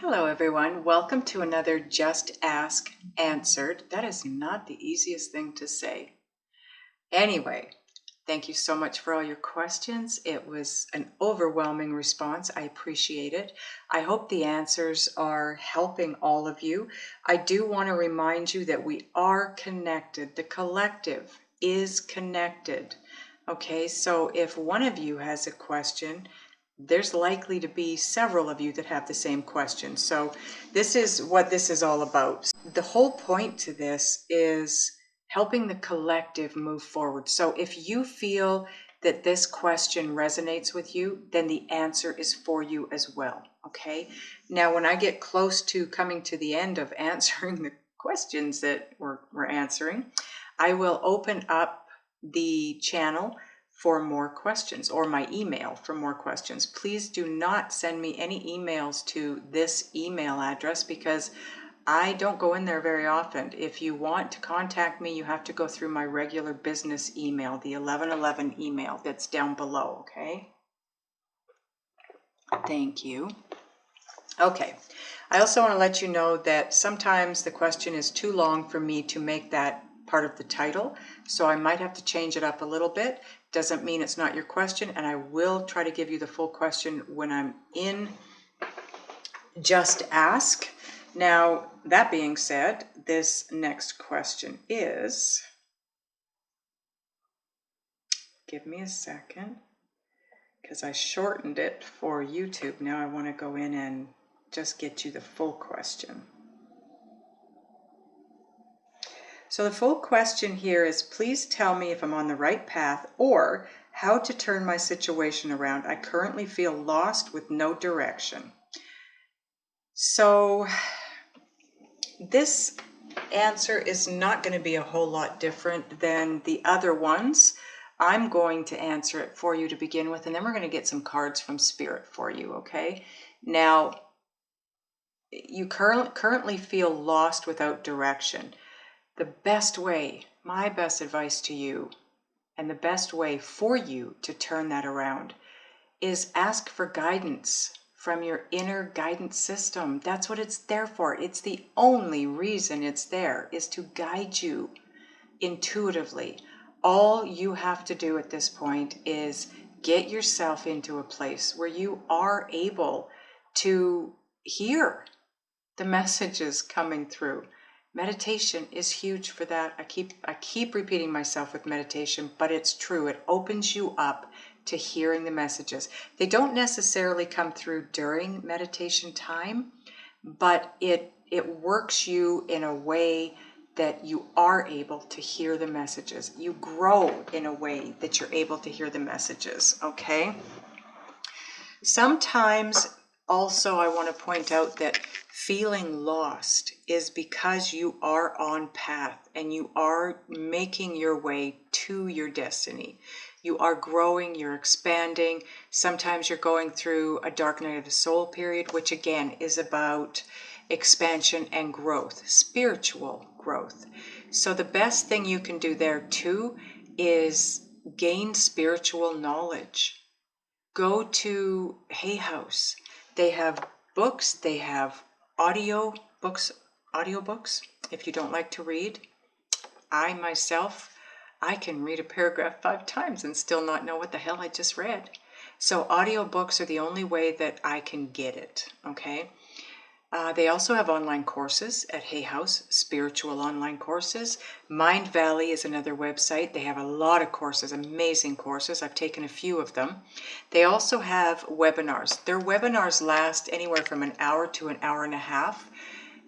Hello everyone, welcome to another Just Ask Answered. That is not the easiest thing to say. Anyway, thank you so much for all your questions. It was an overwhelming response. I appreciate it. I hope the answers are helping all of you. I do want to remind you that we are connected. The collective is connected. Okay, so if one of you has a question, there's likely to be several of you that have the same question. So this is what this is all about. The whole point to this is helping the collective move forward. So if you feel that this question resonates with you, then the answer is for you as well. Okay. Now, when I get close to coming to the end of answering the questions that we're answering, I will open up the channel for more questions, or my email for more questions. Please do not send me any emails to this email address because I don't go in there very often. If you want to contact me, you have to go through my regular business email, the 1111 email that's down below, okay? Thank you. Okay, I also want to let you know that sometimes the question is too long for me to make that part of the title, so I might have to change it up a little bit. Doesn't mean it's not your question, and I will try to give you the full question when I'm in Just Ask. Now, that being said, this next question is, give me a second, because I shortened it for YouTube. Now I want to go in and just get you the full question. So the full question here is, please tell me if I'm on the right path or how to turn my situation around. I currently feel lost with no direction. So this answer is not going to be a whole lot different than the other ones. I'm going to answer it for you to begin with, and then we're going to get some cards from Spirit for you, okay? Now, you currently feel lost without direction. The best way, my best advice to you, and the best way for you to turn that around is ask for guidance from your inner guidance system. That's what it's there for. It's the only reason it's there, is to guide you intuitively. All you have to do at this point is get yourself into a place where you are able to hear the messages coming through. Meditation is huge for that. I keep repeating myself with meditation, but it's true. It opens you up to hearing the messages. They don't necessarily come through during meditation time, but it works you in a way that you are able to hear the messages. You grow in a way that you're able to hear the messages, okay? Sometimes also I want to point out that feeling lost is because you are on path and you are making your way to your destiny. You are growing, you're expanding. Sometimes you're going through a dark night of the soul period, which again is about expansion and growth, spiritual growth. So the best thing you can do there too is gain spiritual knowledge. Go to Hay House. They have books, they have audiobooks. If you don't like to read, I can read a paragraph 5 times and still not know what the hell I just read. So audiobooks are the only way that I can get it, okay? They also have online courses at Hay House, spiritual online courses. Mind Valley is another website. They have a lot of courses, amazing courses. I've taken a few of them. They also have webinars. Their webinars last anywhere from an hour to an hour and a half,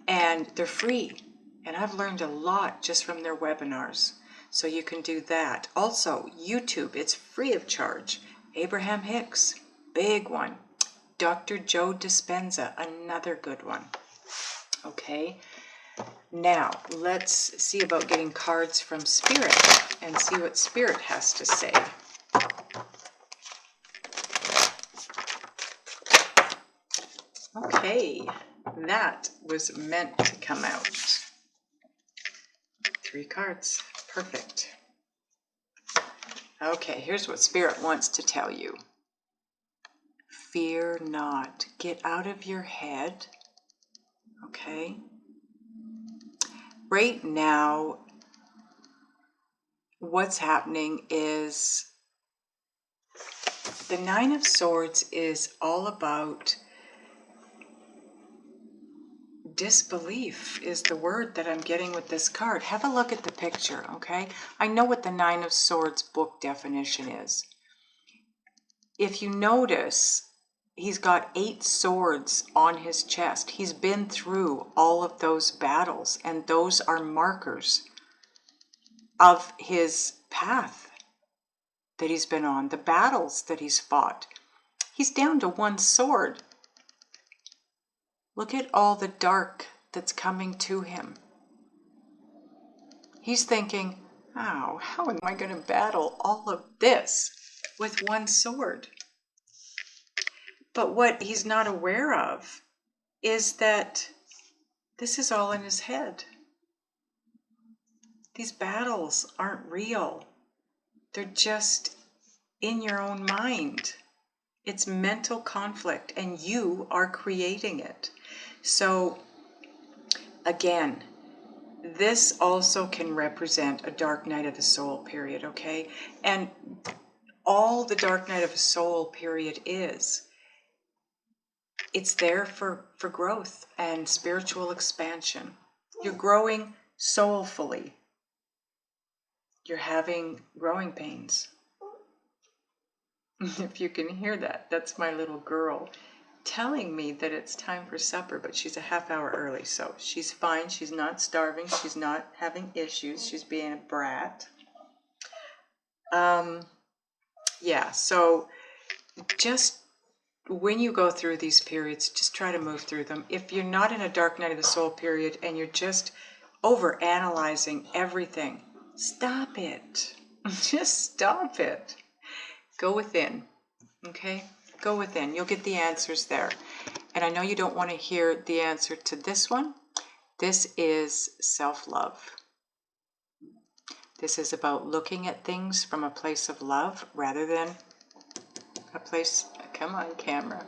and they're free. And I've learned a lot just from their webinars. So you can do that. Also, YouTube, it's free of charge. Abraham Hicks, big one. Dr. Joe Dispenza, another good one. Okay, now let's see about getting cards from Spirit and see what Spirit has to say. Okay, that was meant to come out. 3 cards, perfect. Okay, here's what Spirit wants to tell you. Fear not. Get out of your head Okay? Right now, what's happening is the Nine of Swords is all about disbelief is the word that I'm getting with this card. Have a look at the picture, okay? I know what the Nine of Swords book definition is. If you notice, he's got 8 swords on his chest. He's been through all of those battles, and those are markers of his path that he's been on, the battles that he's fought. He's down to 1 sword. Look at all the dark that's coming to him. He's thinking, oh, how am I going to battle all of this with 1 sword? But what he's not aware of is that this is all in his head. These battles aren't real. They're just in your own mind. It's mental conflict, and you are creating it. So, again, this also can represent a dark night of the soul period, okay? And all the dark night of the soul period is, it's there for growth and spiritual expansion. You're growing soulfully. You're having growing pains. If you can hear that, that's my little girl telling me that it's time for supper, but she's a half hour early, so she's fine. She's not starving. She's not having issues. She's being a brat. Yeah, so just when you go through these periods, just try to move through them. If you're not in a dark night of the soul period and you're just over analyzing everything, stop it. Just stop it. Go within, okay? Go within. You'll get the answers there. And I know you don't want to hear the answer to this one. This is self-love. This is about looking at things from a place of love rather than a place, come on camera,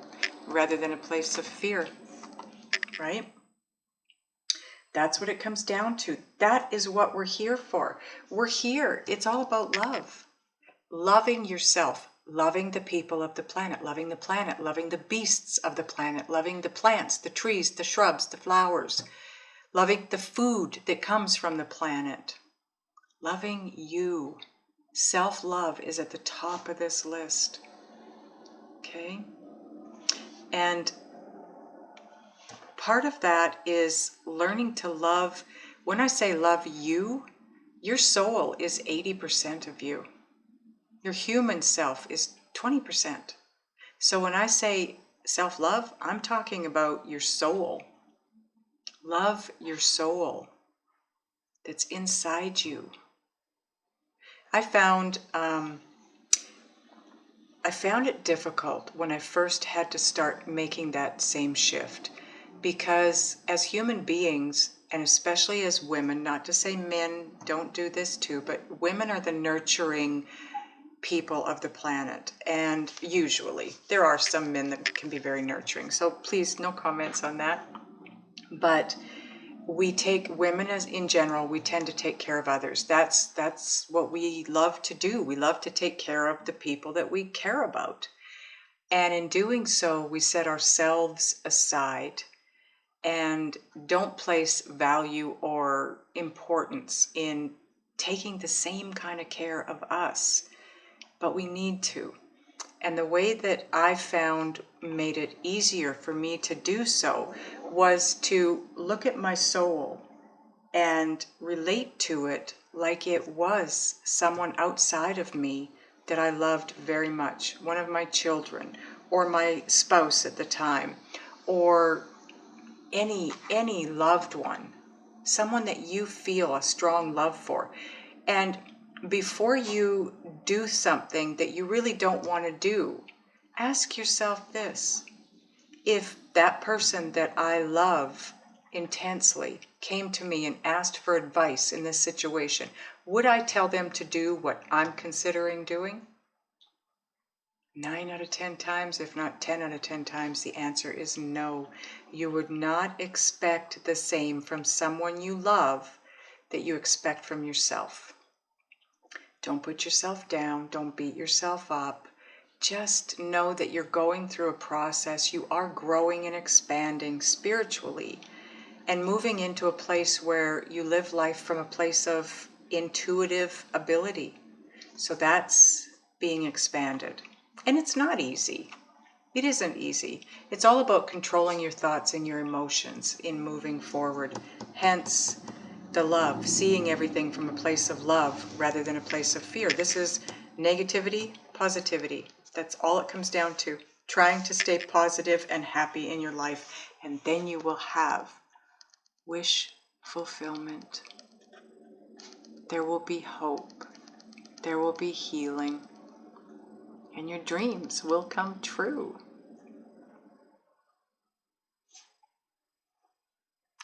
rather than a place of fear, right? That's what it comes down to. That is what we're here for. We're here. It's all about love. Loving yourself, loving the people of the planet, loving the beasts of the planet, loving the plants, the trees, the shrubs, the flowers, loving the food that comes from the planet, loving you. Self-love is at the top of this list. Okay? And part of that is learning to love. When I say love you, your soul is 80% of you. Your human self is 20%. So when I say self-love, I'm talking about your soul. Love your soul that's inside you. I found it difficult when I first had to start making that same shift, because as human beings, and especially as women, not to say men don't do this too, but women are the nurturing people of the planet, and usually there are some men that can be very nurturing, so please no comments on that. But we take women, as in general, we tend to take care of others. That's what we love to do. We love to take care of the people that we care about, and in doing so we set ourselves aside and don't place value or importance in taking the same kind of care of us. But we need to. And the way that I found made it easier for me to do so was to look at my soul and relate to it like it was someone outside of me that I loved very much, one of my children, or my spouse at the time, or any loved one, someone that you feel a strong love for. And before you do something that you really don't want to do, ask yourself this: if that person that I love intensely came to me and asked for advice in this situation, would I tell them to do what I'm considering doing? 9 out of 10 times, if not 10 out of 10 times, the answer is no. You would not expect the same from someone you love that you expect from yourself. Don't put yourself down. Don't beat yourself up. Just know that you're going through a process. You are growing and expanding spiritually and moving into a place where you live life from a place of intuitive ability. So that's being expanded. And it's not easy. It isn't easy. It's all about controlling your thoughts and your emotions in moving forward. Hence the love, seeing everything from a place of love rather than a place of fear. This is negativity, positivity. That's all it comes down to. Trying to stay positive and happy in your life. And then you will have wish fulfillment. There will be hope. There will be healing. And your dreams will come true.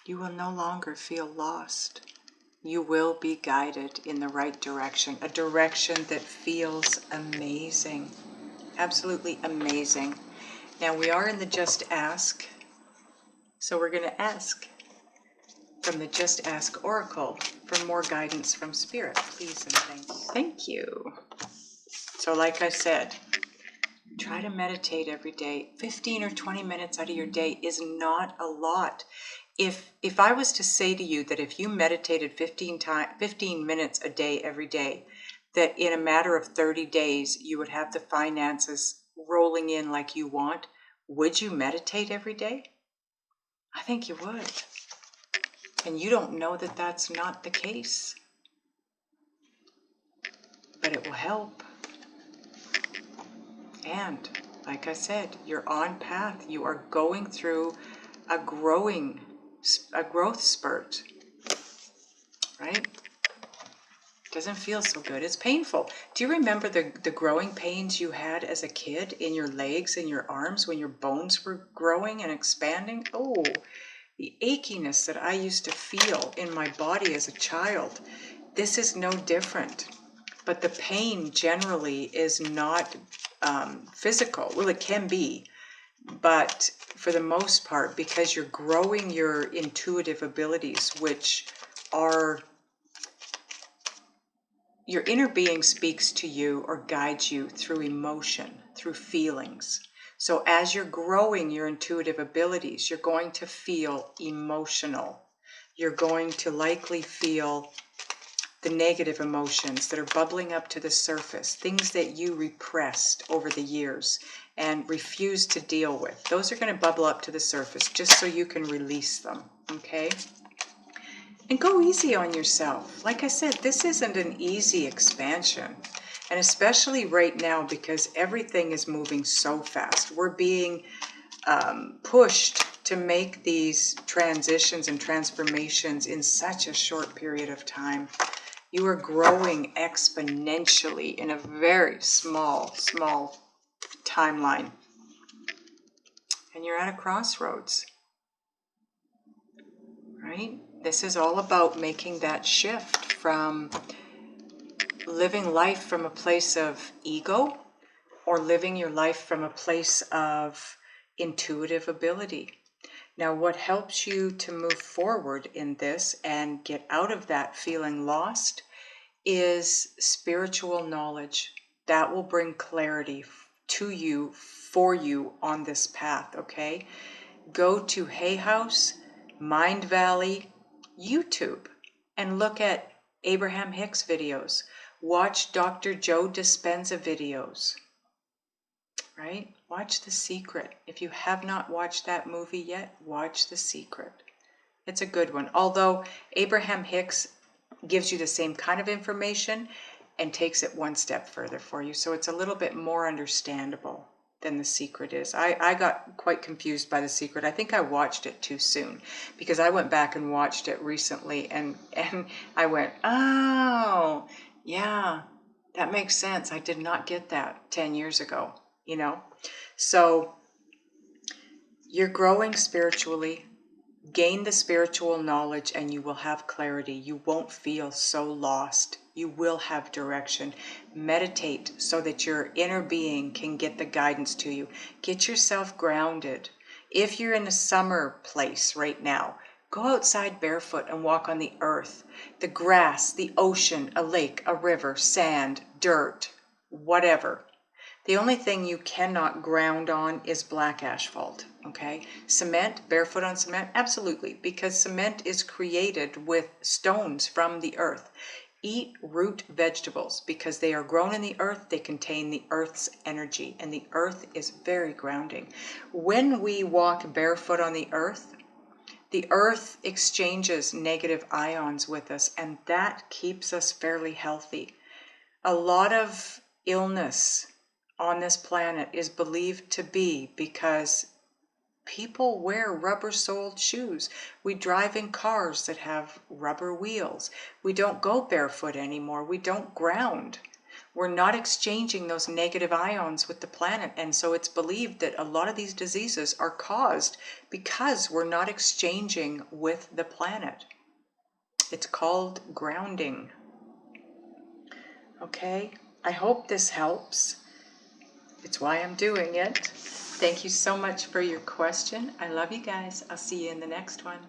You will no longer feel lost. You will be guided in the right direction, a direction that feels amazing, absolutely amazing. Now we are in the Just Ask, so we're going to ask from the Just Ask Oracle for more guidance from Spirit, please and thank you. Thank you. So like I said, try to meditate every day. 15 or 20 minutes out of your day is not a lot. If I was to say to you that if you meditated 15 minutes a day every day, that in a matter of 30 days you would have the finances rolling in like you want, would you meditate every day? I think you would. And you don't know that that's not the case. But it will help. And like I said, you're on path. You are going through a growth spurt, right? Doesn't feel so good. It's painful. Do you remember the growing pains you had as a kid in your legs and your arms when your bones were growing and expanding? Oh, the achiness that I used to feel in my body as a child. This is no different. But the pain generally is not physical. Well, it can be. But for the most part, because you're growing your intuitive abilities, which are your inner being speaks to you or guides you through emotion, through feelings. So as you're growing your intuitive abilities, you're going to feel emotional. You're going to likely feel the negative emotions that are bubbling up to the surface, things that you repressed over the years and refused to deal with. Those are going to bubble up to the surface just so you can release them, okay? And go easy on yourself. Like I said, this isn't an easy expansion. And especially right now because everything is moving so fast. We're being pushed to make these transitions and transformations in such a short period of time. You are growing exponentially in a very small timeline. And you're at a crossroads, right? This is all about making that shift from living life from a place of ego or living your life from a place of intuitive ability. Now, what helps you to move forward in this and get out of that feeling lost is spiritual knowledge. That will bring clarity to you, for you on this path, okay? Go to Hay House, Mind Valley, YouTube, and look at Abraham Hicks videos. Watch Dr. Joe Dispenza videos, right? Watch The Secret. If you have not watched that movie yet, watch The Secret. It's a good one. Although Abraham Hicks gives you the same kind of information and takes it one step further for you. So it's a little bit more understandable than The Secret is. I got quite confused by The Secret. I think I watched it too soon because I went back and watched it recently and I went, oh, yeah, that makes sense. I did not get that 10 years ago, you know? So you're growing spiritually. Gain the spiritual knowledge and you will have clarity. You won't feel so lost You will have direction. Meditate so that your inner being can get the guidance to you. Get yourself grounded. If you're in a summer place right now, go outside barefoot and walk on the earth, the grass, the ocean, a lake, a river, sand, dirt, whatever. The only thing you cannot ground on is black asphalt, okay? Cement, barefoot on cement, absolutely, because cement is created with stones from the earth. Eat root vegetables because they are grown in the earth, they contain the earth's energy, and the earth is very grounding. When we walk barefoot on the earth exchanges negative ions with us, and that keeps us fairly healthy. A lot of illness on this planet is believed to be because people wear rubber-soled shoes. We drive in cars that have rubber wheels. We don't go barefoot anymore. We don't ground. We're not exchanging those negative ions with the planet, and so it's believed that a lot of these diseases are caused because we're not exchanging with the planet. It's called grounding. Okay, I hope this helps. It's why I'm doing it. Thank you so much for your question. I love you guys. I'll see you in the next one.